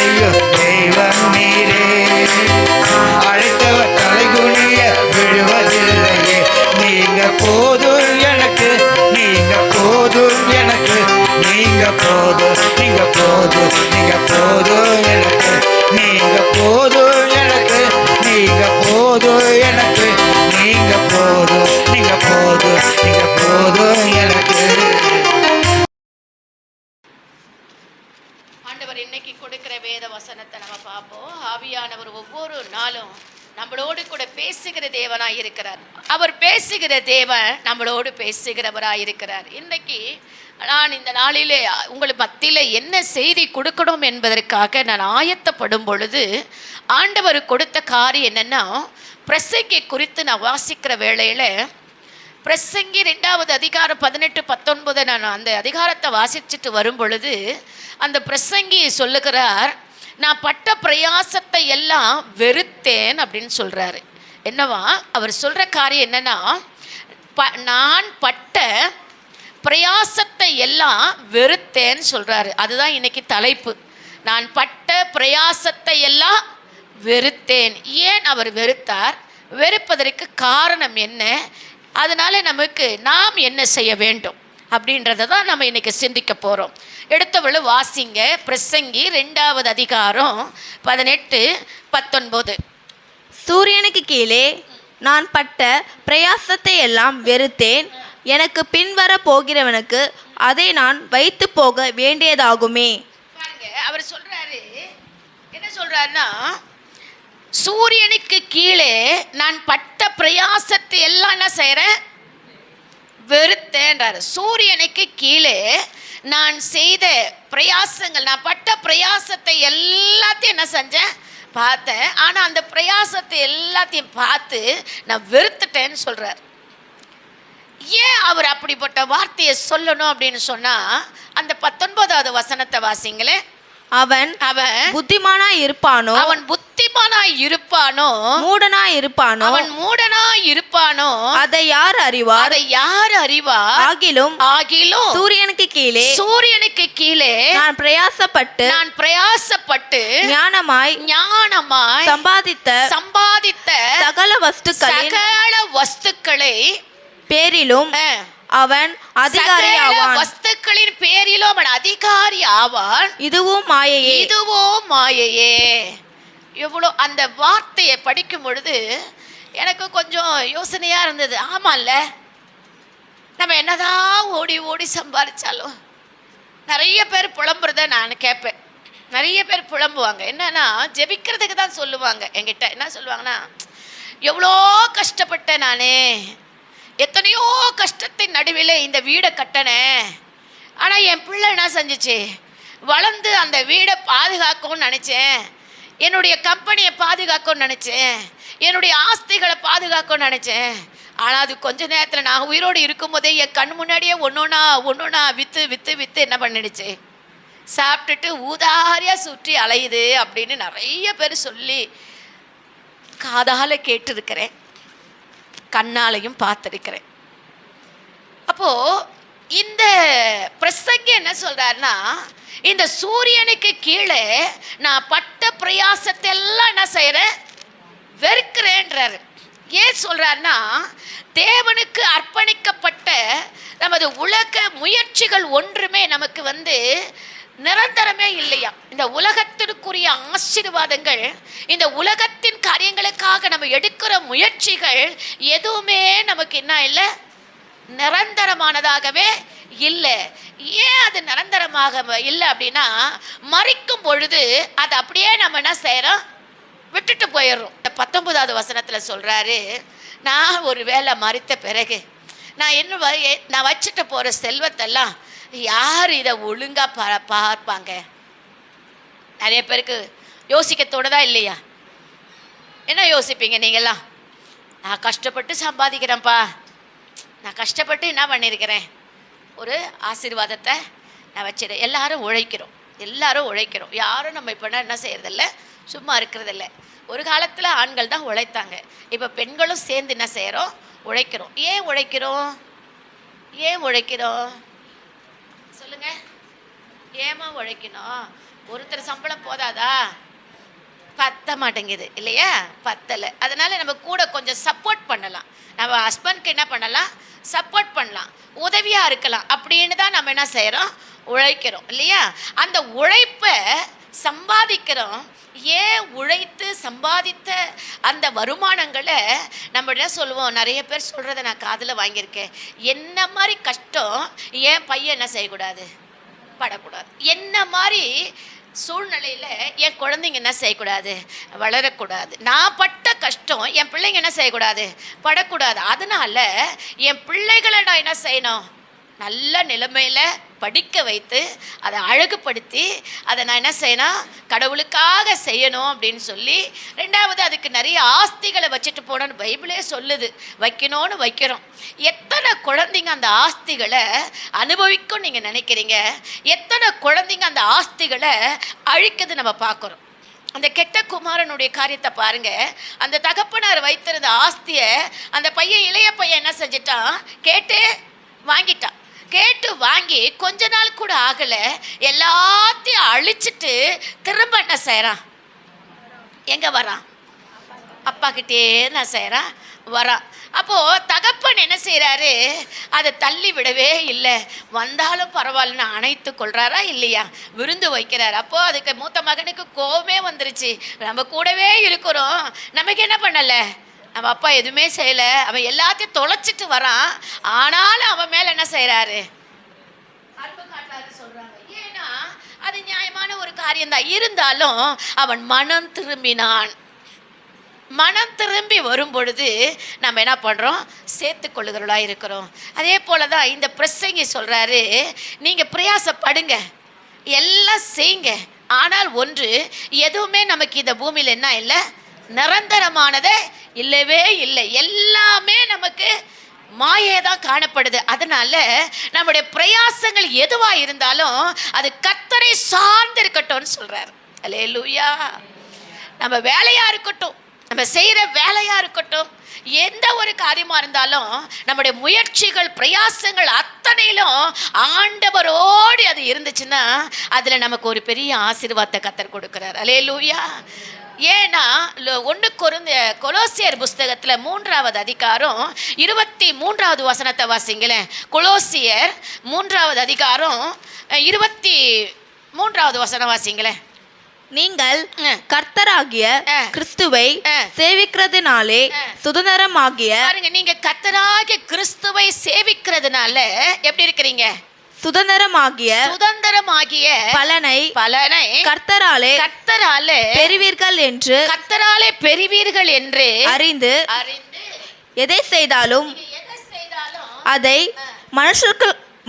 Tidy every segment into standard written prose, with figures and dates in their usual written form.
செய்யும் தெய்வம் நீரே. அழைத்தவர் தலைகுனிய விழுவதில்லையே. நீங்க போதும் எனக்கு, நீங்க போதும் எனக்கு, நீங்க போதும், நீங்க போதும், நீங்க போதும் எனக்கு, நீங்க போதும் எனக்கு, நீங்க போதும் எனக்கு, நீங்க போதும், நீங்க போதும், நீங்க போதும் எனக்கு. ஆண்டவர் இன்னைக்கு கொடுக்கிற வேத வசனத்தை நம்ம பார்ப்போம். ஆவியானவர் ஒவ்வொரு நாளும் நம்மளோடு கூட பேசுகிற தேவனாய் இருக்கிறார். அவர் பேசுகிற தேவன் நம்மளோடு பேசுகிறவராய் இருக்கிறார். இன்னைக்கு நான் இந்த நாளிலே உங்களுக்கு மத்தியில் என்ன செய்தி கொடுக்கணும் என்பதற்காக நான் ஆயத்தப்படும் பொழுது ஆண்டவர் கொடுத்த காரியம் என்னென்னா, பிரசங்கி குறித்து நான் வாசிக்கிற வேளையில் பிரசங்கி 2வது அதிகாரம் 18-19 நான் அந்த அதிகாரத்தை வாசிச்சுட்டு வரும் பொழுது அந்த பிரசங்கி சொல்லுகிறார், நான் பட்ட பிரயாசத்தை எல்லாம் வெறுத்தேன் அப்படின்னு சொல்கிறாரு. என்னவா அவர் சொல்கிற காரியம் என்னென்னா, நான் பட்ட பிரயாசத்தை எல்லாம் வெறுத்தேன்னு சொல்கிறாரு. அதுதான் இன்னைக்கு தலைப்பு. நான் பட்ட பிரயாசத்தை எல்லாம் வெறுத்தேன். ஏன் அவர் வெறுத்தார்? வெறுப்பதற்கு காரணம் என்ன? அதனால் நமக்கு நாம் என்ன செய்ய வேண்டும் அப்படின்றத தான் நம்ம இன்றைக்கி சிந்திக்க போகிறோம். எடுத்தவளு வாசிங்க. பிரசங்கி 2வது அதிகாரம் 18-19. சூரியனுக்கு கீழே நான் பட்ட பிரயாசத்தை எல்லாம் வெறுத்தேன். எனக்கு பின்வர போகிறவனுக்கு அதை நான் வைத்து போக வேண்டியதாகுமே. பாருங்க, அவர் சொல்றாரு, என்ன சொல்றாருன்னா, சூரியனுக்கு கீழே நான் பட்ட பிரயாசத்தை எல்லாம் என்ன செய்கிறேன்? வெறுத்தேன்றாரு. சூரியனுக்கு கீழே நான் செய்த பிரயாசங்கள், நான் பட்ட பிரயாசத்தை எல்லாத்தையும் என்ன செஞ்சேன்? பார்த்தேன். ஆனால் அந்த பிரயாசத்தை எல்லாத்தையும் பார்த்து நான் வெறுத்துட்டேன்னு சொல்கிறார். ஏன் அவர் அப்படிப்பட்ட வார்த்தையை சொல்லணும் அப்படின்னு சொன்னால், அந்த 19வது வசனத்தை வாசிங்களே. அவன் புத்திமானாய் இருப்பானோ, அவன் புத்திமானாய் இருப்பானோ, மூடனாய் இருப்பானோ, அவன் மூடனாய் இருப்பானோ, அதை யார் அறிவார்? அதை யார் அறிவார்? ஆகிலும் சூரியனுக்கு கீழே நான் பிரயாசப்பட்டு ஞானமாய் சம்பாதித்த சகல வஸ்துக்களை பேரிலும் அவன் அதிகாரி ஆவான். வஸ்துக்களின் பேரிலும் அவன் அதிகாரி ஆவான். இதுவும் மாயையே. எவ்வளோ அந்த வார்த்தையை படிக்கும் பொழுது எனக்கு கொஞ்சம் யோசனையாக இருந்தது. ஆமாம்ல, நம்ம என்னதான் ஓடி ஓடி சம்பாதிச்சாலும் நிறைய பேர் புலம்புறத நான் கேட்பேன். நிறைய பேர் புலம்புவாங்க. என்னன்னா, ஜெபிக்கிறதுக்கு தான் சொல்லுவாங்க. என்கிட்ட என்ன சொல்லுவாங்கன்னா, எவ்வளோ கஷ்டப்பட்டேன் நானே, எத்தனையோ கஷ்டத்தின் நடுவில் இந்த வீடை கட்டினேன். ஆனால் என் பிள்ளை என்ன செஞ்சிச்சு? வளர்ந்து அந்த வீடை பாதுகாக்கும்னு நினச்சேன், என்னுடைய கம்பெனியை பாதுகாக்கும்னு நினச்சேன், என்னுடைய ஆஸ்திகளை பாதுகாக்கும்னு நினச்சேன். ஆனால் அது கொஞ்ச நேரத்தில் நான் உயிரோடு இருக்கும்போதே என் கண் முன்னாடியே ஒன்றொன்னா விற்று என்ன பண்ணிடுச்சு? சாப்பிட்டுட்டு ஊதாரியாக சுற்றி அலையுது அப்படின்னு நிறைய பேர் சொல்லி காதால் கேட்டிருக்கிறேன், கண்ணாலையும் பார்த்துருக்கிறேன். அப்போது இந்த பிரசங்கி என்ன சொல்கிறாருன்னா, இந்த சூரியனுக்கு கீழே நான் பட்ட பிரயாசத்தை எல்லாம் என்ன செய்கிறேன்? வெறுக்கிறேன்றாரு. ஏன் சொல்கிறாருன்னா, தேவனுக்கு அர்ப்பணிக்கப்பட்ட நமது உலக முயற்சிகள் ஒன்றுமே நமக்கு நிரந்தரமே இல்லையா. இந்த உலகத்திற்குரிய ஆசீர்வாதங்கள், இந்த உலகத்தின் காரியங்களுக்காக நம்ம எடுக்கிற முயற்சிகள் எதுவுமே நமக்கு என்ன இல்லை? நிரந்தரமானதாகவே இல்லை. ஏன் அது நிரந்தரமாக இல்லை அப்படின்னா, மறிக்கும் பொழுது அது அப்படியே நம்ம என்ன செய்கிறோம்? விட்டுட்டு போயிடுறோம். 19வது வசனத்தில் சொல்கிறாரு, நான் ஒரு வேளை மறித்த பிறகு நான் வச்சுட்டு போகிற செல்வத்தெல்லாம் யார் இதை ஒழுங்காக பார்ப்பாங்க? நிறைய பேருக்கு யோசிக்க தோணுதா இல்லையா? என்ன யோசிப்பீங்க நீங்கள்லாம்? நான் கஷ்டப்பட்டு சம்பாதிக்கிறேன்ப்பா, நான் கஷ்டப்பட்டு என்ன பண்ணியிருக்கிறேன்? ஒரு ஆசீர்வாதத்தை நான் வச்சிடுறேன். எல்லாரும் உழைக்கிறோம். யாரும் நம்ம இப்போ என்ன செய்கிறதில்ல, சும்மா இருக்கிறதில்ல. ஒரு காலத்தில் ஆண்கள் தான் உழைத்தாங்க. இப்போ பெண்களும் சேர்ந்து என்ன செய்கிறோம்? உழைக்கிறோம். ஏன் உழைக்கிறோம் சொல்லுங்கள்? ஏமா உழைக்கணும்? ஒருத்தர் சம்பளம் போதாதா? பத்துதா? பத்த மாட்டேங்குது இல்லையா? பத்தலை. அதனால நம்ம கூட கொஞ்சம் சப்போர்ட் பண்ணலாம். நம்ம ஹஸ்பண்ட்க்கு என்ன பண்ணலாம்? சப்போர்ட் பண்ணலாம், உதவியாக இருக்கலாம். அப்படின்னு தான் நம்ம என்ன செய்கிறோம்? உழைக்கிறோம் இல்லையா? அந்த உழைப்பை சம்பாதிக்கிறோம். ஏன் உழைத்து சம்பாதித்த அந்த வருமானங்களை நம்ம என்ன சொல்லுவோம்? நிறைய பேர் சொல்கிறத நான் காதில் வாங்கியிருக்கேன். என்ன மாதிரி கஷ்டம் என் பையன் என்ன செய்யக்கூடாது? படக்கூடாது. என்ன மாதிரி சூழ்நிலையில் என் குழந்தைங்க என்ன செய்யக்கூடாது? வளரக்கூடாது. நான் பட்ட கஷ்டம் என் பிள்ளைங்க என்ன செய்யக்கூடாது? படக்கூடாது. அதனால என் பிள்ளைகளை நான் என்ன செய்யணும்? நல்ல நிலைமையில் படிக்க வைத்து அதை அழகுபடுத்தி அதை நான் என்ன செய்யணும்? கடவுளுக்காக செய்யணும் அப்படின்னு சொல்லி, ரெண்டாவது அதுக்கு நிறைய ஆஸ்திகளை வச்சுட்டு போனோன்னு பைபிளே சொல்லுது. வைக்கணும்னு வைக்கிறோம். எத்தனை குழந்தைங்க அந்த ஆஸ்திகளை அனுபவிக்கும் நீங்கள் நினைக்கிறீங்க? எத்தனை குழந்தைங்க அந்த ஆஸ்திகளை அழிக்குது நம்ம பார்க்குறோம். அந்த கெட்ட குமாரனுடைய காரியத்தை பாருங்க. அந்த தகப்பனார் வைத்திருந்த ஆஸ்தியை அந்த பையன், இளைய பையன் என்ன செஞ்சிட்டான்? கேட்டு வாங்கிட்டான். கேட்டு வாங்கி கொஞ்ச நாள் கூட ஆகலை, எல்லாத்தையும் அழிச்சிட்டு திரும்ப என்ன செய்கிறான்? எங்கே வரான்? அப்பா கிட்டே என்ன செய்கிறான்? வரான். அப்போது தகப்பன் என்ன செய்கிறாரு? அதை தள்ளி விடவே இல்லை. வந்தாலும் பரவாயில்லன்னு அணைத்து கொள்கிறாரா இல்லையா? விருந்து வைக்கிறார். அப்போது அதுக்கு மூத்த மகனுக்கு கோபமே வந்துருச்சு. நம்ம கூடவே இருக்கிறோம், நமக்கு என்ன பண்ணலை? நம்ம அப்பா எதுவுமே செய்யலை, அவன் எல்லாத்தையும் தொலைச்சிட்டு வரான், ஆனாலும் அவன் மேலே என்ன செய்கிறாரு? அன்பு காட்டுறாரு சொல்கிறாங்க. ஏன்னா அது நியாயமான ஒரு காரியம்தான். இருந்தாலும் அவன் மனம் திரும்பினான். மனம் திரும்பி வரும் பொழுது நம்ம என்ன பண்ணுறோம்? சேர்த்து கொள்ளுகிறவர்களாக இருக்கிறோம். அதே போல தான் இந்த பிரசங்கி சொல்கிறாரு, நீங்கள் பிரயாசப்படுங்க, எல்லாம் செய்யுங்க. ஆனால் ஒன்று, எதுவுமே நமக்கு இந்த பூமியில் என்ன இல்லை? நிரந்தரமானதே இல்லவே இல்லை. எல்லாமே நமக்கு மாயே தான் காணப்படுது. அதனால நம்முடைய பிரயாசங்கள் எதுவாக இருந்தாலும் அது கர்த்தரை சார்ந்து இருக்கட்டும்னு சொல்கிறார். அல்லேலூயா. நம்ம வேலையாக இருக்கட்டும், நம்ம செய்கிற வேலையாக இருக்கட்டும், எந்த ஒரு காரியமாக இருந்தாலும் நம்முடைய முயற்சிகள் பிரயாசங்கள் அத்தனையிலும் ஆண்டவரோடு அது இருந்துச்சுன்னா அதில் நமக்கு ஒரு பெரிய ஆசீர்வாதத்தை கர்த்தர் கொடுக்குறார். அல்லேலூயா. ஏன்னா கொலோசியர் புஸ்தகத்தில் 3வது அதிகாரம் 23வது வசனத்தை வாசிங்களேன். கொலோசியர் 3வது அதிகாரம் 23வது வசனம் வாசிங்களேன். நீங்கள் கர்த்தராகிய கிறிஸ்துவை சேவிக்கிறதுனாலே சுதந்திரமாகிய, பாருங்க, நீங்க கர்த்தராகிய கிறிஸ்துவை சேவிக்கிறதுனால எப்படி இருக்கிறீங்க? சுதந்திரமாகிய பலனை கர்த்தராலே பெறுவீர்கள் என்று அறிந்து எதை செய்தாலும் அதை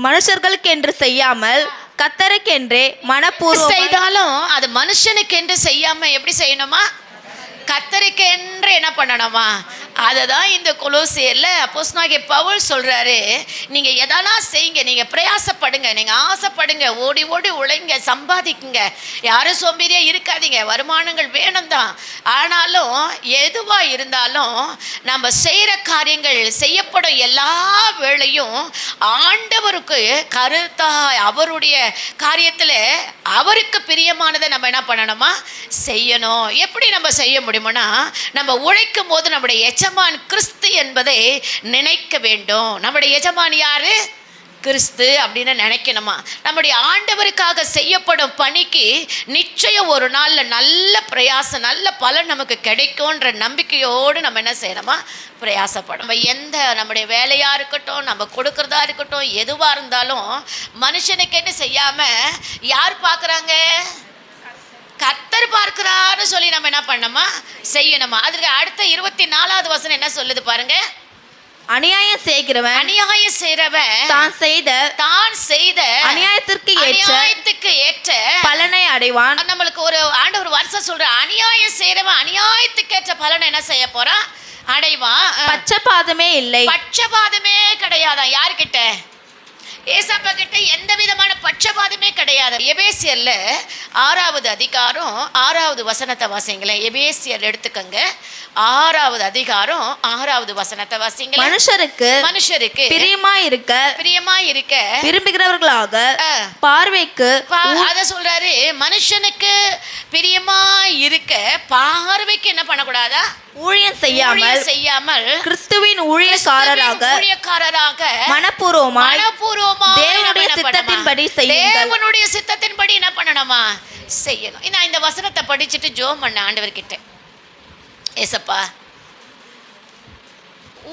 மனுஷர்களுக்கென்று செய்யாமல் கர்த்தருக்கென்றே மனப்பூர்வம் செய்தாலும் அது மனுஷனுக்கென்று செய்யாம எப்படி செய்யணுமா? கர்த்தருக்கென்று என்ன பண்ணணுமா? அதை தான் இந்த கொலோசியரில் அப்போஸ்தலனாகிய பவுல் சொல்கிறாரு. நீங்கள் எதனா செய்யுங்க, நீங்கள் பிரயாசப்படுங்க, நீங்கள் ஆசைப்படுங்க, ஓடி ஓடி உழைங்க, சம்பாதிக்குங்க, யாரும் சோம்பேறியாக இருக்காதீங்க. வருமானங்கள் வேணும் தான், ஆனாலும் எதுவாக இருந்தாலும் நம்ம செய்கிற காரியங்கள் செய்யப்படும் எல்லா வேளையும் ஆண்டவருக்கு கருத்தாக அவருடைய காரியத்தில் அவருக்கு பிரியமானதை நம்ம என்ன பண்ணணுமா? செய்யணும். எப்படி நம்ம செய்ய முடியும்னா, நம்ம உழைக்கும் போது நம்முடைய எஜமான் கிறிஸ்து என்பதை நினைக்க வேண்டும். நம்முடைய எஜமான் யாரு? கிறிஸ்து அப்படின்னு நினைக்கணுமா? நம்முடைய ஆண்டவருக்காக செய்யப்படும் பணிக்கு நிச்சயம் ஒரு நாளில் நல்ல பிரயாசம், நல்ல பலன் நமக்கு கிடைக்கும்ன்ற நம்பிக்கையோடு நம்ம என்ன செய்யணுமா? பிரயாசப்படும். நம்ம எந்த நம்முடைய வேலையாக இருக்கட்டும், நம்ம கொடுக்குறதா இருக்கட்டும், எதுவாக இருந்தாலும் மனுஷனுக்கேன்னு செய்யாமல் யார் பார்க்குறாங்க? கர்த்தர் பார்க்கிறான்னு சொல்லி நம்ம என்ன பண்ணணுமா? செய்யணுமா? அதுக்கு அடுத்த 24வது வசனம் என்ன சொல்லுது பாருங்க. அநியாயம் செய்கிறவன் தான் செய்த அநியாயத்திற்கு ஏற்ற பலனை அடைவான். நம்மளுக்கு ஒரு ஆண்டவர் வருஷம் சொல்ற, அநியாயம் செய்கிறவன் அநியாயத்துக்கு ஏற்ற பலனை என்ன செய்ய போறான்? அடைவான். பட்சபாதமே இல்லை. பட்சபாதமே கிடையாதான் யாருக்கிட்ட? ஏசப்பா கிட்ட எந்த விதமான பட்சபாதமே கிடையாது. எபேசியர்ல 6வது அதிகாரம் 6வது வசனத்தை வாசிங்களேன். எபேசியர் எடுத்துக்கங்க, 6வது அதிகாரம் 6வது வசனத்தை வாசிங்க. மனுஷருக்கு பிரியமா இருக்க விரும்புகிறவர்களாக பார்வைக்கு, அத சொல்றாரு, மனுஷனுக்கு பிரியமா இருக்க பார்வைக்கு என்ன பண்ணக்கூடாதா? ஊழியம் செய்யாமல் கிறிஸ்துவின் ஊழியக்காரராக மனப்பூர்வமாய் தேவனுடைய சித்தத்தின்படி செய்யுங்கள். தேவனுடைய சித்தத்தின்படி என்ன பண்ணணுமா? செய்யணும். நான் இந்த வசனத்தை படிச்சுட்டு ஜெபம் பண்ண ஆண்டவர்கிட்ட, ஏசப்பா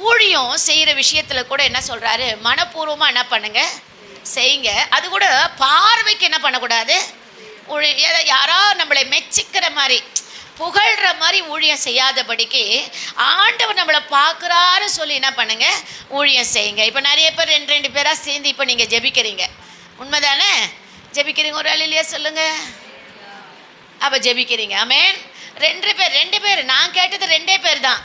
ஊழியம் செய்யற விஷயத்துல கூட என்ன சொல்றாரு? மனப்பூர்வமா என்ன பண்ணுங்க, செய்யுங்க. அது கூட பார்வைக்கு என்ன பண்ணக்கூடாது? யாரோ நம்மளை மெச்சிக்கிற மாதிரி புகழ்ற மாதிரி ஊழியம் செய்யாதபடிக்கு ஆண்டவர் நம்மளை பார்க்குறாரு சொல்லி என்ன பண்ணுங்க, ஊழியம் செய்யுங்க. இப்போ நிறைய பேர் ரெண்டு பேராக சேர்ந்து இப்போ நீங்கள் ஜெபிக்கிறீங்க, உண்மைதானே? ஜெபிக்கிறீங்க, ஒரு ஆள் இல்லையா சொல்லுங்க. அப்போ ஜெபிக்கிறீங்க, ஆமென். ரெண்டு பேர் நான் கேட்டது 2 பேர் தான்.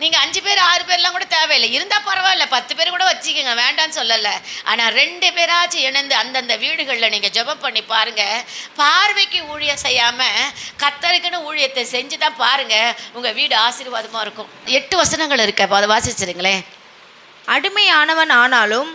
நீங்கள் 5 பேர் 6 பேர்லாம் கூட தேவையில்லை, இருந்தால் பரவாயில்ல, 10 பேர் கூட வச்சுக்கோங்க, வேண்டான்னு சொல்லலை. ஆனால் 2 பேராச்சும் இணைந்து அந்தந்த வீடுகளில் நீங்கள் ஜெபம் பண்ணி பாருங்கள். பார்வைக்கு ஊழியம் செய்யாமல் கர்த்தருக்குன்னு ஊழியத்தை செஞ்சு தான் பாருங்கள், உங்கள் வீடு ஆசீர்வாதமாக இருக்கும். 8 வசனங்கள் இருக்கு, அப்போ அதை வாசிச்சிருங்களேன். அடிமையானவன் ஆனாலும்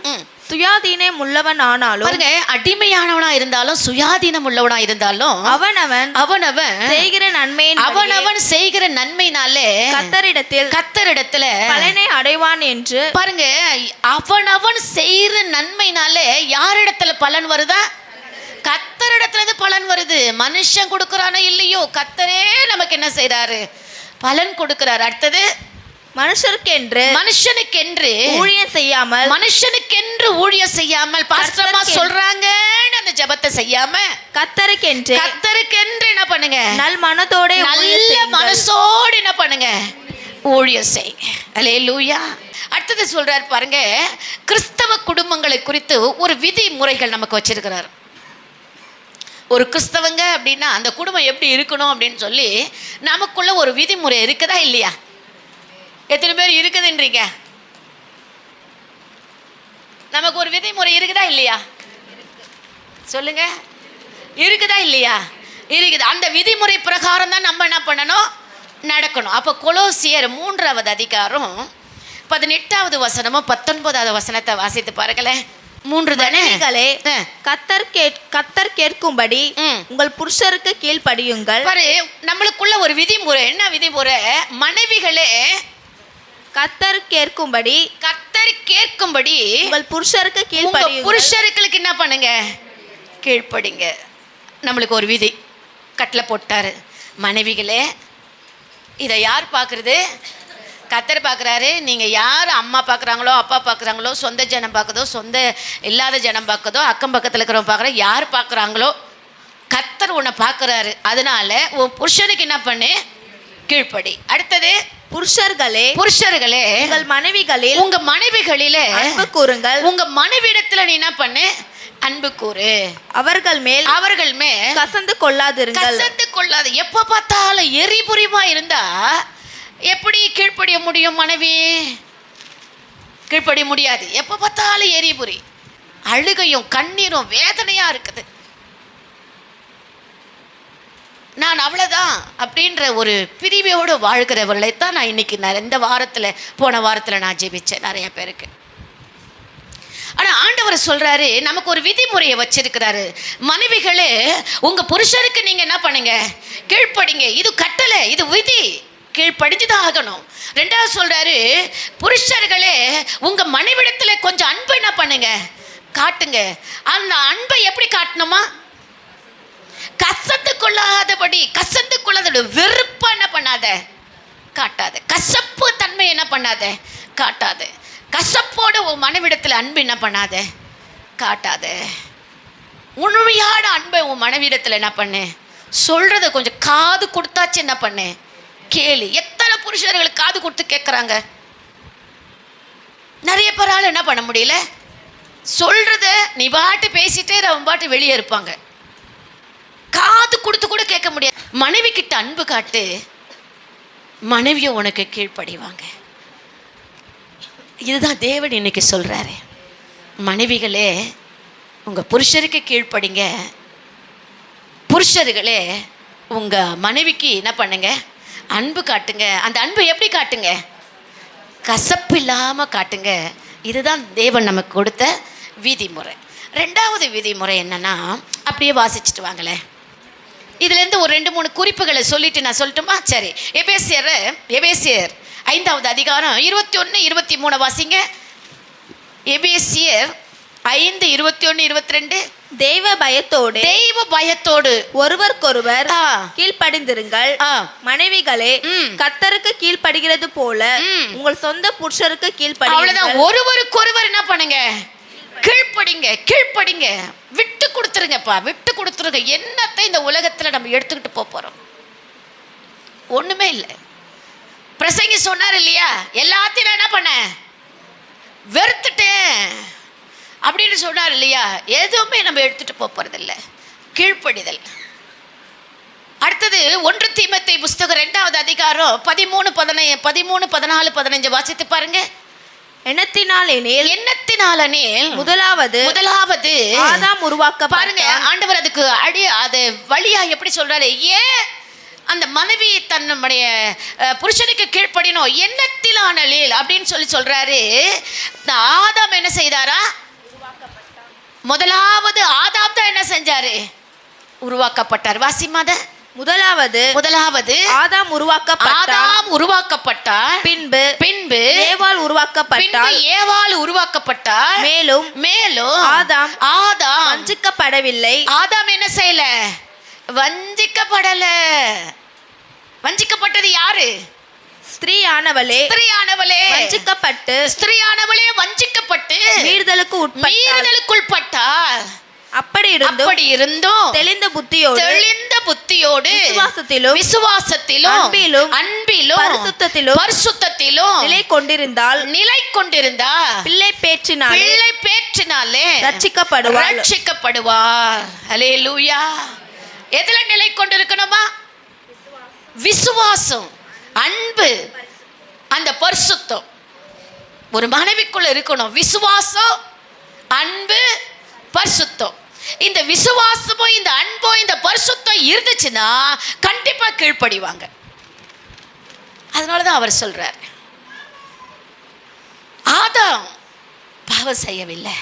சுயாதீனம் உள்ளவன் ஆனாலும், பாருங்க, அடிமையானவனா இருந்தாலும் சுயாதீனம் உள்ளவனா இருந்தாலும் அவனவன் செய்கிற நன்மையினாலே கர்த்தரிடத்தில் பலனை அடைவான் என்று. பாருங்க, அவனவன் செய்கிற நன்மையினாலே யாரிடத்துல பலன் வருதா? கர்த்தரிடத்துல பலன் வருது. மனுஷன் கொடுக்கறானோ இல்லையோ, கர்த்தரே நமக்கு என்ன செய்றாரு? பலன் கொடுக்கிறார். அடுத்தது, மனுஷனுக்கென்று ஊழியம் செய்யாமல் பாஸ்டர்மா சொல்றாங்க அந்த ஜெபத்தை செய்யாம கர்த்தருக்கென்று என்ன பண்ணுங்க? நல்ல மனசோட என்ன பண்ணுங்க? ஊழியம் செய்யுங்க. அல்லேலூயா. அடுத்தது சொல்றாரு பாருங்க, கிறிஸ்தவ குடும்பங்களை குறித்து ஒரு விதிமுறைகள் நமக்கு வச்சிருக்கிறார். ஒரு கிறிஸ்தவங்க அப்படின்னா அந்த குடும்பம் எப்படி இருக்கணும் அப்படின்னு சொல்லி நமக்குள்ள ஒரு விதிமுறை இருக்குதா இல்லையா? எத்தனை பேர் இருக்குதுன்றீங்க? நமக்கு ஒரு விதிமுறை இருக்குதா இல்லையா? சொல்லுங்க, இருக்குதா இல்லையா? இருக்குது. அந்த விதிமுறை பிரகாரம் தான் நம்ம என்ன பண்ணணும்? நடக்கணும். அப்போ கொலோசியர் 3வது அதிகாரம் 18வது வசனமும் 19வது வசனத்தை வாசித்து பாருங்களேன். 3 தானே? கர்த்தர் கேட்கும்படி உங்கள் புருஷருக்கு கீழ்ப்படியுங்கள். பாரு, நம்மளுக்குள்ள ஒரு விதிமுறை. என்ன விதிமுறை? மனைவிகளே கர்த்தர் கேட்கும்படி உங்கள் புருஷருக்கு கீழ்ப்படியுங்கள். புருஷர்களுக்கு என்ன பண்ணுங்க? கீழ்ப்படிங்க. நம்மளுக்கு ஒரு விதி கட்டளை போட்டாரு. மனைவிகளே, இதை யார் பார்க்குறது? கர்த்தர் பார்க்குறாரு. நீங்கள் யார் அம்மா பார்க்குறாங்களோ, அப்பா பார்க்குறாங்களோ, சொந்த ஜனம் பார்க்குதோ, சொந்த இல்லாத ஜனம் பார்க்குதோ, அக்கம் பக்கத்தில் இருக்கிறவங்க பார்க்குறோம், யார் பார்க்குறாங்களோ கர்த்தர் உன்னை பார்க்குறாரு. அதனால உன் புருஷனுக்கு என்ன பண்ணு? கீழ்ப்படி. அடுத்தது, புருஷர்களே உங்க மனைவிகளிலே அன்பு கூறுங்கள். உங்க மனைவிடத்துல நீ என்ன பண்ணு? அன்பு கூறு. அவர்கள் மேல் கசந்து கொள்ளாதிருங்கள். எப்ப பார்த்தாலும் எரிபுரிமா இருந்தா எப்படி கீழ்ப்படிய முடியும்? மனைவி கீழ்ப்படிய முடியாது. எப்ப பார்த்தாலும் எரிபுரி, அழுகையும் கண்ணீரும் வேதனையா இருக்குது. நான் அவ்வளோதான் அப்படின்ற ஒரு பிரிவையோடு வாழ்கிறவர்களை தான் நான் இன்னைக்கு போன வாரத்தில் நான் ஜெபிச்சேன் நிறைய பேருக்கு. ஆனால் ஆண்டவர் சொல்றாரு, நமக்கு ஒரு விதிமுறையை வச்சிருக்கிறாரு. மனைவிகளே, உங்க புருஷருக்கு நீங்க என்ன பண்ணுங்க? கீழ்ப்படிங்க. இது கட்டளை, இது விதி, கீழ்ப்படிஞ்சுதான் ஆகணும். 2வது சொல்றாரு, புருஷர்களே உங்க மனைவிடத்துல கொஞ்சம் அன்பு என்ன பண்ணுங்க? காட்டுங்க. அந்த அன்பை எப்படி காட்டணுமா? கசந்து கொள்ளாத வெறுப்பா என்ன பண்ணாத? காட்டாத. கசப்பு தன்மை என்ன பண்ணாத? காட்டாத. கசப்போட உன் மனைவிடத்தில் அன்பு என்ன பண்ணாத? காட்டாத. உண்மையான அன்பை உன் மனைவிடத்தில் என்ன பண்ணு? சொல்றத கொஞ்சம் காது கொடுத்தாச்சு என்ன பண்ணு? கேளு. எத்தனை புருஷர்களுக்கு காது கொடுத்து கேட்குறாங்க? நிறைய பேரால் என்ன பண்ண முடியல? சொல்றத நீ பாட்டு பேசிட்டே அவன் பாட்டு வெளியே இருப்பாங்க, காது கொடுத்து கூட கேட்க முடியாது. மனைவி கிட்ட அன்பு காட்டு, மனைவியை உனக்கு கீழ்ப்படிவாங்க. இதுதான் தேவன் இன்னைக்கு சொல்றாரு. மனைவிகளே உங்க புருஷருக்கு கீழ்ப்படிங்க. புருஷர்களே உங்க மனைவிக்கு என்ன பண்ணுங்க? அன்பு காட்டுங்க. அந்த அன்பு எப்படி காட்டுங்க? கசப்பு இல்லாம காட்டுங்க. இதுதான் தேவன் நமக்கு கொடுத்த விதிமுறை. 2வது விதிமுறை என்னன்னா, அப்படியே வாசிச்சுட்டு வாங்களேன். இதுல இருந்து ஒரு 2-3 குறிப்புகளை சொல்லிட்டு நான் சொல்லட்டுமா? சரி, எபேசியர் 5வது அதிகாரம் 21-23 வாசிங்க. எபேசியர் 5:21-22. தெய்வ பயத்தோடு ஒருவருக்கொருவர் கீழ்ப்படிந்திருங்கள். மனைவிகளே, கர்த்தருக்கு கீழ்ப்படுகிறது போல உங்கள் சொந்த புருஷருக்கு கீழ்ப்படியுங்கள். ஒருவருக்கொருவர் என்ன பண்ணுங்க? கீழ்ப்படிங்க. விட்டு கொடுத்துருங்கப்பா, விட்டு கொடுத்துருங்க. என்னத்தை இந்த உலகத்துல நம்ம எடுத்துக்கிட்டு போறோம்? ஒண்ணுமே இல்லை. பிரசங்கி சொன்னார் இல்லையா, எல்லாத்தையும் என்ன பண்ண வெறுத்துட்டேன் அப்படின்னு சொன்னார் இல்லையா? எதுவுமே நம்ம எடுத்துட்டு போறதில்லை. கீழ்ப்படிதல். அடுத்தது 1 தீமோத்தேயு புஸ்தகம் 2வது அதிகாரம் 13-14-15 வாசித்து பாருங்க. எண்ணத்தினாலெனில் முதலாவது ஆதாம் உருவாக்கப்பட்டான். பாருங்க, ஆண்டவர் அதுக்கு அது வழியா எப்படி சொல்றாரு? ஏன் அந்த மனைவி தன்னுடைய புருஷனுக்கு கீழ்ப்படினோம்? எண்ணத்திலானலில் அப்படின்னு சொல்றாரு. ஆதாம் என்ன செய்தாரா? முதலாவது ஆதாம் தான் என்ன செஞ்சாரு? உருவாக்கப்பட்டார். வாசிமாத. முதலாவது ஆதாம் உருவாக்கப்பட்டார். பின்பு ஏவாள் உருவாக்கப்பட்டார். மேலும் ஆதாம் வஞ்சிக்கப்படவில்லை. ஆதாம் என்ன செய்யல? வஞ்சிக்கப்படல. வஞ்சிக்கப்பட்டது யாரு? ஸ்திரீயானவளே வஞ்சிக்கப்பட்டு மீறுதலுக்குட்பட்டார். அப்படி இருந்தும் தெளிந்த புத்தியோடு விசுவாசத்திலும் அன்பிலும் பரிசுத்தத்திலும் நிலை கொண்டிருந்தால் பிள்ளை பேச்சினாலே ரட்சிக்கப்படுவார். அல்லேலூயா. எதுல நிலை கொண்டிருக்கணுமா? விசுவாசம், அன்பு, அந்த பரிசுத்தம் ஒரு மனைவிக்குள்ள இருக்கணும். விசுவாசம், அன்பு, பரிசுத்தம். இந்த விசுவாசமோ, இந்த அன்போ, இந்த பரிசுத்தம் இருந்துச்சுன்னா கண்டிப்பா கீழ்ப்படிவாங்க. அதனாலதான் அவர் சொல்றார், ஆதாம் பாவம் செய்யவில்லை,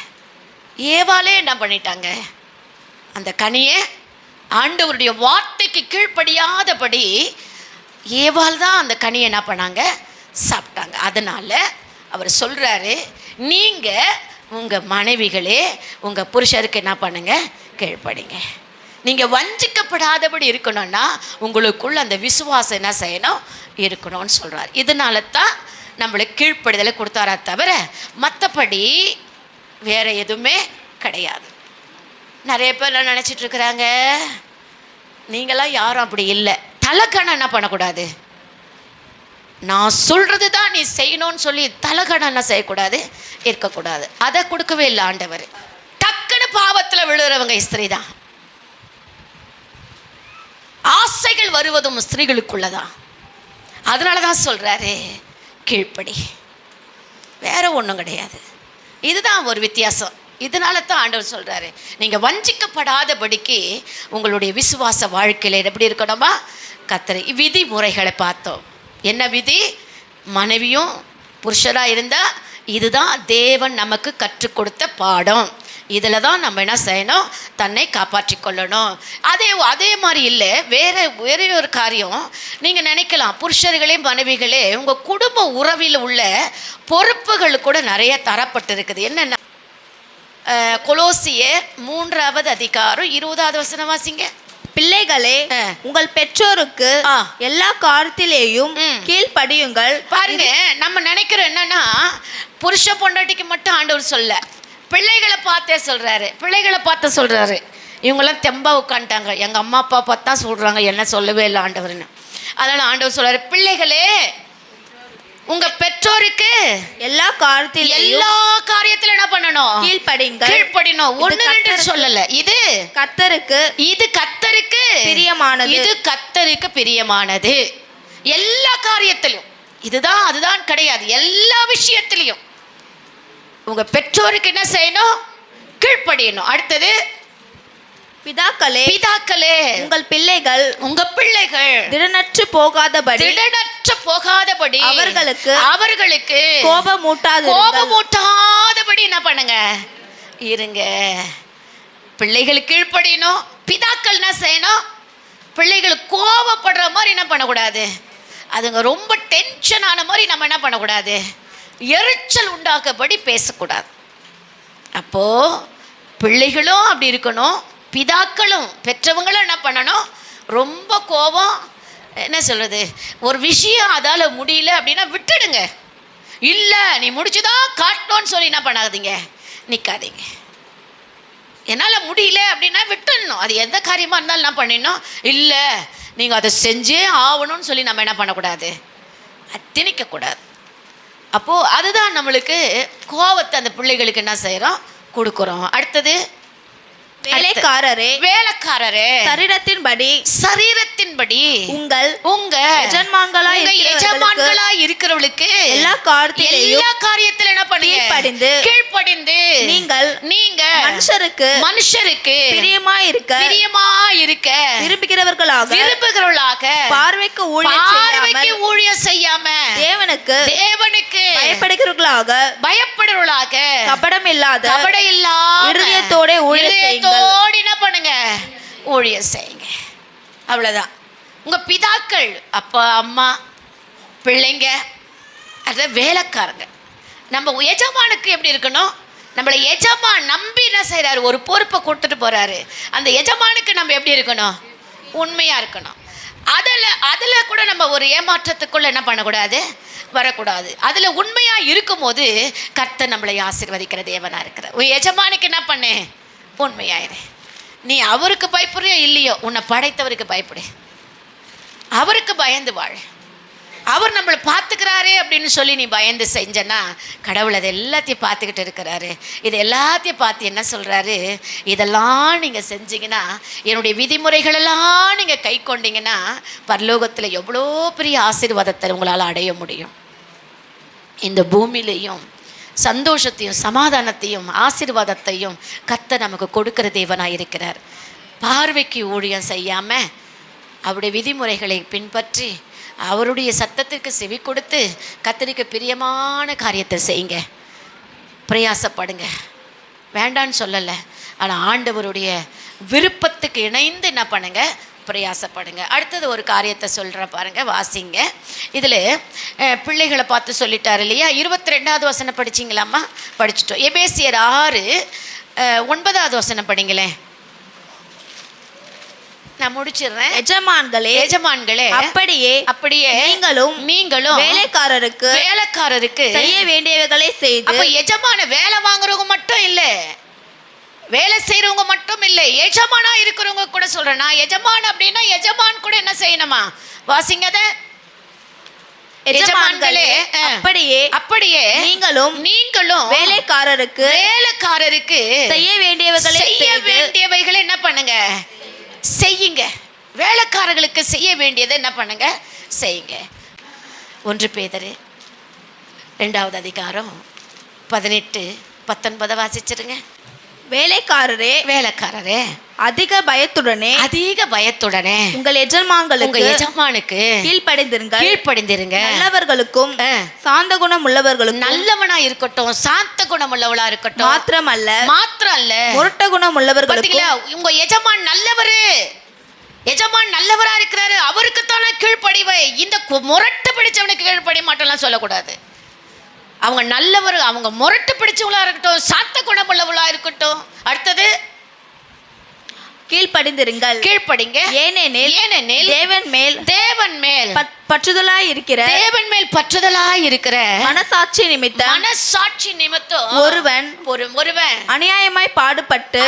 ஏவாளே என்ன பண்ணிட்டாங்க? அந்த கனியை ஆண்டவருடைய வார்த்தைக்கு கீழ்ப்படியாதபடி ஏவாள் தான் அந்த கனியை என்ன பண்ணாங்க? சாப்பிட்டாங்க. அதனால அவர் சொல்றாரு, நீங்க உங்க மனைவிகளே உங்க புருஷருக்கு என்ன பண்ணுங்க? கீழ்ப்படிங்க. நீங்க வஞ்சிக்கப்படாதபடி இருக்கணும்னா உங்களுக்குள்ள அந்த விசுவாசம் என்ன செய்யணும்? இருக்கணும்னு சொல்றாரு. இதனால தான் நம்மளுக்கு கீழ்ப்படிதலை கொடுத்தாரா தவிர மற்றபடி வேற எதுவுமே கிடையாது. நிறைய பேர் நினச்சிட்டு இருக்கிறாங்க, நீங்களாம் யாரும் அப்படி இல்லை. தலக்கணம் என்ன பண்ணக்கூடாது? நான் சொல்றது தான் நீ செய்யணும்னு சொல்லி தலக்கணம் என்ன செய்யக்கூடாது? இருக்கக்கூடாது. அதை கொடுக்கவே இல்லை ஆண்டவர். டக்குன்னு பாவத்தில் விழுறவங்க ஸ்திரீ தான். ஆசைகள் வருவதும் ஸ்திரீகளுக்குள்ளதான். அதனால தான் சொல்றாரு கீழ்ப்படி. வேற ஒன்றும் கிடையாது. இதுதான் ஒரு வித்தியாசம். இதனால தான் ஆண்டவர் சொல்றாரு, நீங்க வஞ்சிக்கப்படாதபடிக்கு உங்களுடைய விசுவாச வாழ்க்கையில எப்படி இருக்கணுமா? கர்த்தர் விதிமுறைகளை பார்த்தோம். என்ன விதி? மனைவியும் புருஷரா இருந்தா இதுதான் தேவன் நமக்கு கற்றுக் கொடுத்த பாடம். இதில் தான் நம்ம என்ன செய்யணும்? தன்னை காப்பாற்றி கொள்ளணும். அதே மாதிரி இல்லை, வேற ஒரு காரியம். நீங்கள் நினைக்கலாம், புருஷர்களே மனைவிகளே உங்கள் குடும்ப உறவில் உள்ள பொறுப்புகள் கூட நிறைய தரப்பட்டிருக்குது. என்னென்ன? கொலோசியர் 3வது அதிகாரம் 20வது வசனம் வாசிங்க. பிள்ளைகளே, உங்கள் பெற்றோருக்கு எல்லா காரியத்திலேயும் கீழ்ப்படியுங்கள். பாருங்க, நம்ம நினைக்கிறோம் என்னன்னா புருஷ பொண்டாட்டிக்கு மட்டும் ஆண்டவர் சொல்ல, பிள்ளைகளை பார்த்தே சொல்றாரு. இவங்கெல்லாம் தெம்பா உட்காந்துட்டாங்க, எங்க அம்மா அப்பா பார்த்தா சொல்றாங்க, என்ன சொல்லவே இல்லை ஆண்டவர்னு. அதனால ஆண்டவர் சொல்றாரு, பிள்ளைகளே உங்க பெற்றோருக்கு எல்லா காரியத்திலும் என்ன பண்ணணும்? கீழ்ப்படியணும். 1-2 சொல்லல. இது கர்த்தருக்கு பிரியமானது. எல்லா காரியத்திலும். அதுதான் கிடையாது. எல்லா விஷயத்திலையும் உங்க பெற்றோருக்கு என்ன செய்யணும்? கீழ்ப்படியணும். அடுத்தது, பிதாக்களே உங்கள் பிள்ளைகள் திடனற்று போகாதபடி அவர்களுக்கு கோபமூட்டாதபடி என்ன பண்ணுங்க? இருங்க. பிள்ளைகள் கீழ்ப்படியணும். பிதாக்கள் என்ன செய்யணும்? பிள்ளைகள் கோபப்படுற மாதிரி என்ன பண்ணக்கூடாது, அதுங்க ரொம்ப டென்ஷன் ஆன மாதிரி நம்ம என்ன பண்ணக்கூடாது, எரிச்சல் உண்டாக்கபடி பேசக்கூடாது. அப்போது பிள்ளைகளும் அப்படி இருக்கணும், பிதாக்களும் பெற்றவங்களும் என்ன பண்ணணும், ரொம்ப கோபம் என்ன சொல்கிறது, ஒரு விஷயம் அதால் முடியல அப்படின்னா விட்டுடுங்க. இல்லை நீ முடிச்சுதான் காட்டணும்னு சொல்லி என்ன பண்ணாதீங்க, நிற்காதீங்க. என்னால் முடியல அப்படின்னா விட்டுடணும். அது எந்த காரியமாக இருந்தாலும் என்ன பண்ணிடணும், இல்லை நீங்கள் அதை செஞ்சே ஆகணும்னு சொல்லி நம்ம என்ன பண்ணக்கூடாது, திணிக்கக்கூடாது. அப்போது அதுதான் நம்மளுக்கு கோபத்தை அந்த பிள்ளைகளுக்கு என்ன செய்கிறோம், கொடுக்குறோம். அடுத்தது வேலைக்காரரே வேலைக்காரரே சரீரத்தின்படி உங்கள் எஜமான்களா இருக்கிறவளுக்கு எல்லா காரியத்திலும் என்ன பண்ணுங்க, கீழ்ப்படிந்து நீங்க மனுஷருக்கு பிரியமாய் இருக்க விரும்புகிறவர்களாக பார்வைக்கு ஊழியம் செய்யாம தேவனுக்கு பயப்படுகிறவர்களாக கபடம் இல்லாத இருதயத்தோட என்ன பண்ணுங்க, ஊழியம் செய்யுங்க. அவ்வளோதான். உங்கள் பிதாக்கள், அப்பா அம்மா, பிள்ளைங்க, அது வேலைக்காரங்க. நம்ம எஜமானுக்கு எப்படி இருக்கணும், நம்மளை எஜமான் நம்பி என்ன செய்கிறாரு, ஒரு பொறுப்பை கொடுத்துட்டு போகிறாரு. அந்த எஜமானுக்கு நம்ம எப்படி இருக்கணும், உண்மையாக இருக்கணும். அதில் கூட நம்ம ஒரு ஏமாற்றத்துக்குள்ளே என்ன பண்ணக்கூடாது, வரக்கூடாது. அதில் உண்மையாக இருக்கும்போது கர்த்தர் நம்மளை ஆசீர்வதிக்கிற தேவனாக இருக்கிறார். உன் எஜமானுக்கு என்ன பண்ணு, உண்மையாயிரு. நீ அவருக்கு பயப்படுறியோ இல்லையோ, உன்னை படைத்தவருக்கு பயப்படு, அவருக்கு பயந்து வாழ. அவர் நம்மளை பார்த்துக்கிறாரே அப்படின்னு சொல்லி நீ பயந்து செஞ்சனா, கடவுள் அதை எல்லாத்தையும் பார்த்துக்கிட்டு இருக்கிறாரு. இது எல்லாத்தையும் பார்த்து என்ன சொல்கிறாரு, இதெல்லாம் நீங்கள் செஞ்சீங்கன்னா, என்னுடைய விதிமுறைகளெல்லாம் நீங்கள் கை கொண்டீங்கன்னா, பரலோகத்தில் எவ்வளோ பெரிய ஆசீர்வாதத்தை உங்களால் அடைய முடியும். இந்த பூமியிலையும் சந்தோஷத்தையும் சமாதானத்தையும் ஆசீர்வாதத்தையும் கர்த்தர் நமக்கு கொடுக்கிற தேவனாக இருக்கிறார். பார்வைக்கு ஊழியம் செய்யாமல் அவருடைய விதிமுறைகளை பின்பற்றி அவருடைய சத்தத்திற்கு செவி கொடுத்து கர்த்தருக்கு பிரியமான காரியத்தை செய்யுங்க. பிரயாசப்படுங்க, வேண்டான்னு சொல்லலை. ஆனால் ஆண்டவருடைய விருப்பத்துக்கு இணைந்து என்ன பண்ணுங்க, பிரயாசப்படுங்க. அடுத்தது ஒரு காரியத்தை சொல்கிறேன் பாருங்க, வாசிங்க. இதில் பிள்ளைகளை பார்த்து சொல்லிட்டார் இல்லையா. 22வது வசனம் படிச்சிங்களாம்மா? படிச்சுட்டோம். எபேசியர் 6:9வது வசனம் படிங்களேன். நான் முடிச்சிடுறேன். எஜமான்களே அப்படியே நீங்களும் வேலைக்காரருக்கு செய்ய வேண்டியவைகளை செய்து. அப்போ எஜமான வேலை வாங்குறவங்க மட்டும் இல்லை, வேலை செய்கிறவங்க மட்டும் இல்லை, எஜமானா இருக்கிறவங்க கூட சொல்கிறேன். நான் எஜமான் அப்படின்னா எஜமான் கூட என்ன செய்யணுமா? வாசிங்கத. எஜமான்களே அப்படியே நீங்களும் வேலைக்காரருக்கு செய்ய வேண்டியவைகளை என்ன பண்ணுங்க, செய்யுங்க. வேலைக்காரர்களுக்கு செய்ய வேண்டியதை என்ன பண்ணுங்க, செய்யுங்க. 1 பேதுரு 2வது அதிகாரம் 18-19 வாசிச்சிருங்க. வேலைக்காரரே அதிக பயத்துடனே உங்கள் எஜமானுக்கு கீழ்ப்படிந்திருங்க. நல்லவர்களுக்கும் சாந்த குணம் உள்ளவர்களுக்கும், நல்லவனா இருக்கட்டும், சாந்த குணம் உள்ளவளா இருக்கட்டும், மாத்திரமல்ல முரட்ட குணம் உள்ளவர்களுக்கும். உங்க எஜமான் நல்லவரா இருக்கிறாரு, அவருக்குத்தானே கீழ்ப்படிவை. இந்த முரட்டு பிடிச்சவனுக்கு கீழ்ப்படிய மாட்டோம்லாம் சொல்லக்கூடாது. அவங்க நல்லவர், அவங்க முரட்டு பிடிச்சவங்களா இருக்கட்டும், சாத்த குணமுள்ளவளா இருக்கட்டும். அடுத்தது கீழ்ப்படிங்க. ஏனெனில் தேவன் மேல் பற்றுதலாய் இருக்கிற மனசாட்சி நிமித்தம் ஒருவன் அநியாயமாய் பாடுபட்டு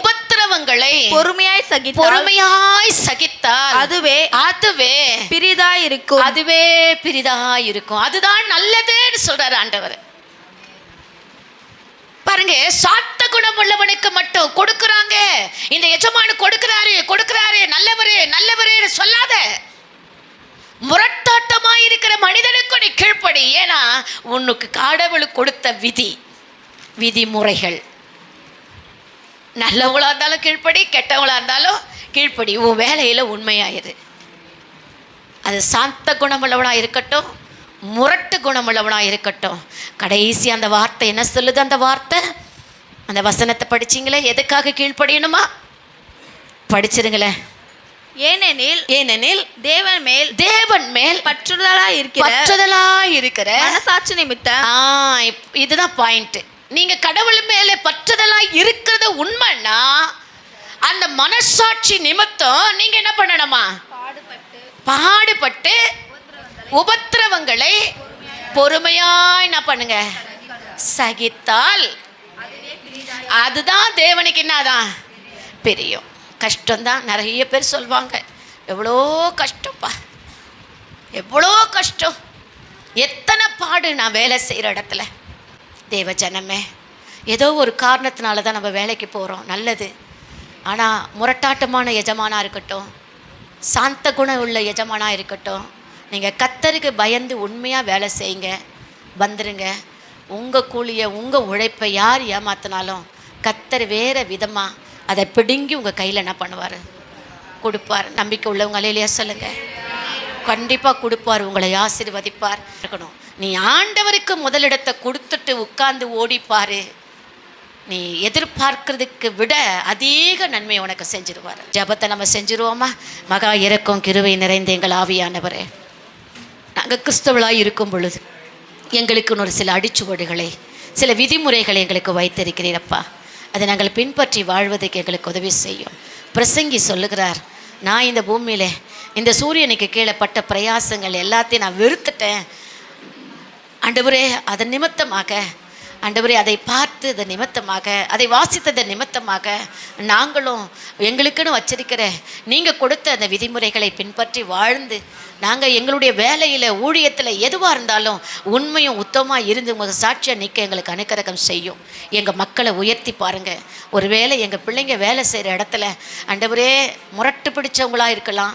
உபத்திரவங்களை பொறுமையாய் சகித்தால் அதுவே பிரிதாய் இருக்கும். அதுதான் நல்லதுன்னு சொல்றாரு ஆண்டவர். பாருங்க, சாத்த குணம் உள்ளவனுக்கு மட்டும் கொடுக்குறாங்க. இந்த எஜமானு கொடுக்கிறாரு நல்லவரு சொல்லாத. முரட்டாட்டமா இருக்கிற மனிதனுக்கு நீ கீழ்ப்படி. ஏன்னா உனக்கு கடவுளுக்கு கொடுத்த விதிமுறைகள். நல்லவங்களா இருந்தாலும் கீழ்ப்படி, கெட்டவங்களா இருந்தாலும் கீழ்ப்படி. உன் வேலையில உண்மையாயிரு. அது சாந்த குணமுள்ளவனா இருக்கட்டும், முரட்டு குணமுள்ளவனாக இருக்கட்டும். கடைசி அந்த வார்த்தை என்ன சொல்லுது? அந்த வார்த்தை, அந்த வசனத்தை படிச்சிங்களே, எதுக்காக கீழ்ப்படியணுமா? படிச்சிருங்களேன். ஏனெனில் தேவன் மேல் பற்றுதலா இருக்கிற மனசாட்சி நிமித்தம். இதுதான் பாயிண்ட். நீங்க கடவுள் மேலே பற்றுதலா இருக்கிறது உண்மைன்னா அந்த மனசாட்சி நிமித்தம் நீங்க என்ன பண்ணணுமா? பாடுபட்டு உபத்திரவங்களை பொறுமையாய் என்ன பண்ணுங்க? சகித்தால் அதுதான் தேவனுக்கு என்னதான் பிரியம். கஷ்டம்தான். நிறைய பேர் சொல்வாங்க, எவ்வளோ கஷ்டப்பா, எவ்வளோ கஷ்டம், எத்தனை பாடு நான் வேலை செய்கிற இடத்துல. தேவ ஜனமே, ஏதோ ஒரு காரணத்தினால தான் நம்ம வேலைக்கு போகிறோம், நல்லது. ஆனால் முரட்டாட்டமான எஜமானாக இருக்கட்டும், சாந்த குணம் உள்ள எஜமானாக இருக்கட்டும், நீங்கள் கர்த்தருக்கு பயந்து உண்மையாக வேலை செய்யுங்க, வந்துடுங்க. உங்கள் கூலியை, உங்கள் உழைப்பை யார் ஏமாத்தினாலும் கர்த்தர் வேறு விதமாக அதை பிடுங்கி உங்கள் கையில் என்ன பண்ணுவார்? கொடுப்பார். நம்பிக்கை உள்ளவங்க அல்லேலூயா சொல்லுங்கள். கண்டிப்பாக கொடுப்பார், உங்களை ஆசீர்வதிப்பார். இருக்கணும். நீ ஆண்டவருக்கு முதலிடத்தை கொடுத்துட்டு உட்கார்ந்து ஓடிப்பார், நீ எதிர்பார்க்கறதுக்கு விட அதிக நன்மை உனக்கு செஞ்சிருவார். ஜபத்தை நம்ம செஞ்சிருவோமா? மகா இரக்கம் கிருபை நிறைந்த எங்கள் ஆவியானவரே, நாங்கள் கிறிஸ்தவளாக இருக்கும் பொழுது எங்களுக்கு ஒரு சில அடிச்சுவடுகளை, சில விதிமுறைகளை எங்களுக்கு வைத்திருக்கிறீரப்பா. அதை நாங்கள் பின்பற்றி வாழ்வதற்கு எங்களுக்கு உதவி செய்யும். பிரசங்கி சொல்லுகிறார், நான் இந்த பூமியில் இந்த சூரியனுக்கு கீழே பட்ட பிரயாசங்கள் எல்லாத்தையும் நான் வெறுத்துட்டேன் ஆண்டவரே. அதன் நிமித்தமாக ஆண்டவரே, அதை பார்த்து அதன் நிமித்தமாக, அதை வாசித்ததன் நிமித்தமாக நாங்களும் எங்களுக்குன்னு வச்சிருக்கிற நீங்கள் கொடுத்த அந்த விதிமுறைகளை பின்பற்றி வாழ்ந்து நாங்கள் எங்களுடைய வேலையில், ஊழியத்தில் எதுவாக இருந்தாலும் உண்மையும் உத்தமமாக இருந்து உங்கள் சாட்சியாக நிற்க எங்களுக்கு அனுக்கிரகம் செய்யும். எங்கள் மக்களை உயர்த்தி பாருங்கள். ஒருவேளை எங்கள் பிள்ளைங்க வேலை செய்கிற இடத்துல ஆண்டவரே முரட்டு பிடிச்சவங்களாக இருக்கலாம்,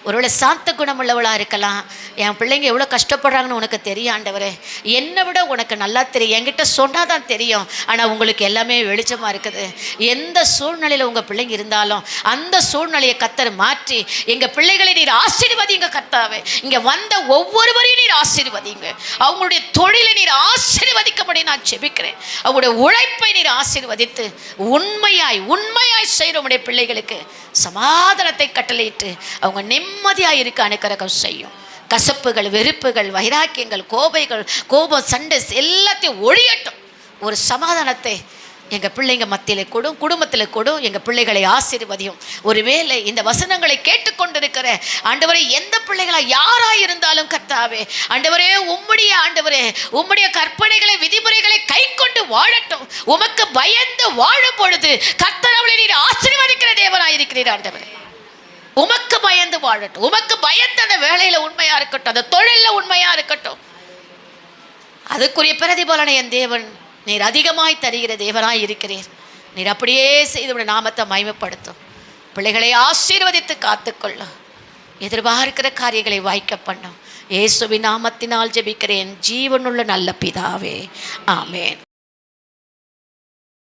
ஒருவேளை சாந்த குணமுள்ளவளாக இருக்கலாம். என் பிள்ளைங்க எவ்வளோ கஷ்டப்படுறாங்கன்னு உனக்கு தெரியும் ஆண்டவரே, என்னை விட உனக்கு நல்லா தெரியும், என்கிட்ட சொன்னால் தான் தெரியும். ஆனால் உங்களுக்கு எல்லாமே வெளிச்சமாக இருக்குது. எந்த சூழ்நிலையில் உங்கள் பிள்ளைங்க இருந்தாலும் அந்த சூழ்நிலையை கர்த்தர் மாற்றி எங்கள் பிள்ளைகளை நீர் ஆசீர்வதிங்க கர்த்தாவே. இங்கே வந்த ஒவ்வொருவரையும் நீர் ஆசீர்வதிங்க. அவங்களுடைய தொழிலை நீர் ஆசீர்வதிக்கப்படி நான் ஜெபிக்கிறேன். அவங்களுடைய உழைப்பை நீர் ஆசீர்வதித்து உண்மையாய் செய்கிற உங்களுடைய பிள்ளைகளுக்கு சமாதானத்தை கட்டளையிட்டு அவங்க நிம்மதியாக இருக்க அனுக்கிரகம் செய்யும். கசப்புகள், வெறுப்புகள், வைராக்கியங்கள், கோபம், சண்டை எல்லாத்தையும் ஒழியட்டும். ஒரு சமாதானத்தை எங்கள் பிள்ளைங்க மத்தியில் கொடும், குடும்பத்தில் கொடும். எங்கள் பிள்ளைகளை ஆசீர்வதியும். ஒருவேளை இந்த வசனங்களை கேட்டுக்கொண்டிருக்கிற ஆண்டவரே, எந்த பிள்ளைகளாக யாராக இருந்தாலும் கர்த்தாவே ஆண்டவரே, உம்முடைய கற்பனைகளை, விதிமுறைகளை கை கொண்டு வாழட்டும். உமக்கு பயந்து வாழும் பொழுது கர்த்தர் அவளை நீர் ஆசீர்வதிக்கிற தேவனாக இருக்கிறீர் ஆண்டவரே. உமக்கு பயந்து வாழட்டும். உமக்கு பயந்து அந்த வேலையில் உண்மையாக இருக்கட்டும், அந்த தொழிலில் உண்மையாக இருக்கட்டும். அதுக்குரிய பிரதிபலனை என் தேவன் நீர் அதிகமாய் தருகிற தேவனாய் இருக்கிறீர். நீர் அப்படியே செய்து உடைய நாமத்தை மகிமைப்படுத்தும். பிள்ளைகளை ஆசீர்வதித்து காத்துக்கொள்ளும். எதிர்பார்க்கிற காரியங்களை வாய்க்க பண்ணும். இயேசுவின் நாமத்தினால் ஜெபிக்கிறேன் ஜீவனுள்ள நல்ல பிதாவே, ஆமேன்.